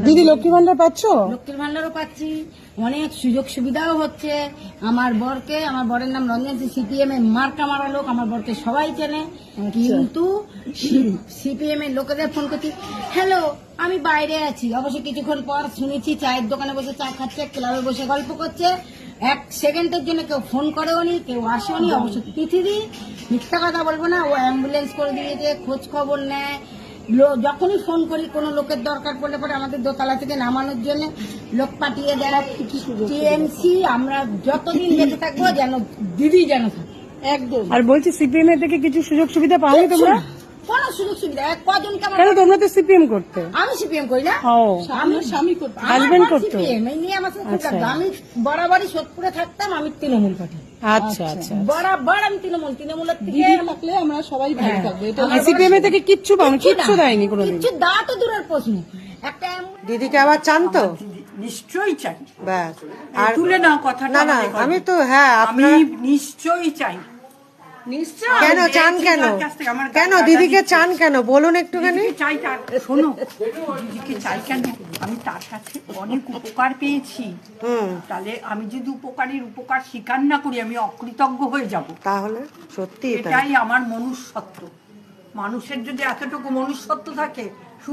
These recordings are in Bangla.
দিদি লক্ষ্মী ভান্ডার পাচ্ছ? লক্ষ্মীর ভান্ডারও পাচ্ছি, অনেক সুযোগ সুবিধাও হচ্ছে। আমার বরের নাম রঞ্জন, সিপিএম এ মার্কা মারা লোক, আমার বরকে সবাই চেনে। কিন্তু সিপিএম এর লোকেদের ফোন করছি, হ্যালো আমি বাইরে আছি, অবশ্য কিছুক্ষণ পর শুনেছি চায়ের দোকানে বসে চা খাচ্ছে, ক্লাবে বসে গল্প করছে। 1 সেকেন্ডের জন্য কেউ ফোন করেও নি, কেউ আসেও নি। অবশ্য পৃথিবী মিথ্যা কথা বলবো না, ও অ্যাম্বুলেন্স করে দিয়েছে, খোঁজ খবর নেয়। যখনই ফোন করি কোনো লোকের দরকার পড়লে পরে আমাদের দোতলা থেকে নামানোর জন্য লোক পাঠিয়ে দেয়। টিএমসি আমরা যতদিন বেঁচে থাকবো যেন দিদি যেন থাকে একদম। আর বলছি সিপিএম এর থেকে কিছু সুযোগ সুবিধা পাওনি তোমরা? কোন সুযোগ সুবিধা কজনকে আমার, কেন তোমরা তো সিপিএম করতে? আমি সিপিএম করি না, ও আমি স্বামী করতাম, হাজবেন্ড করতো। এই নিয়ে আমার সাথে খুব লাগতো। আমি বরাবরই সোদপুরে থাকতাম, আমি তৃণমূল পার্টি। আচ্ছা আচ্ছা। বরাবর আমি তৃণমূলের থেকে থাকলে আমরা সবাই ভালো থাকবো। সিপিএম এর থেকে কিচ্ছু পাওনি? কিচ্ছু দেয়নি কোনোদিন? কিচ্ছু দাও তো দূরের প্রশ্ন। একটা দিদিকে আবার চান তো? নিশ্চয়ই চাই। ব্যাস, আর তুলে নাও কথাটা। না না, আমি তো হ্যাঁ আমি নিশ্চয়ই চাই। নিশ্চয়। কেন চান? কেন কেন দিদিকে চান কেন বলুন একটুখানি। চাই তার, শোনো, দিদিকে চাই কেন, আমি তার কাছে অনেক উপকার পেয়েছি। তাহলে আমি যদি উপকার স্বীকার না করি আমি অকৃতজ্ঞ হয়ে যাব। তাহলে সত্যি এটাই আমার মনুষ্যত্ব। মানুষের যদি এতটুকু মনুষ্যত্ব থাকে, সে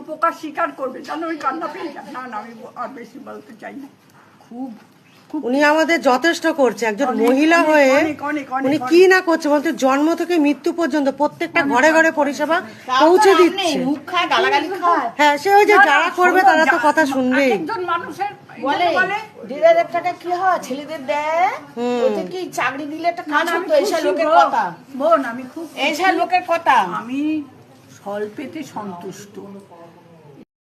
উপকার স্বীকার করবে। জানো ওই কান্না পেয়ে যায়। না না, আমি আর বেশি বলতে চাই না। খুব উনি আমাদের যথেষ্ট করছে, একজন মহিলা হয়ে উনি কি না করছে বলতে, জন্ম থেকে মৃত্যু পর্যন্ত প্রত্যেকটা ঘরে ঘরে পরিষেবা পৌঁছে দিচ্ছে। হ্যাঁ, সে ওই যে যারা করবে তারা তো কথা শুনবেই। মানুষের দিদাদের টাকা কি হয় ছেলেদের দেয়, ওতে কি চাকরি দিলে একটা কাজ হতো। এইসব লোকের কথা বোন, আমি খুব এইসব লোকের কথা। আমি স্বল্পেতে সন্তুষ্ট।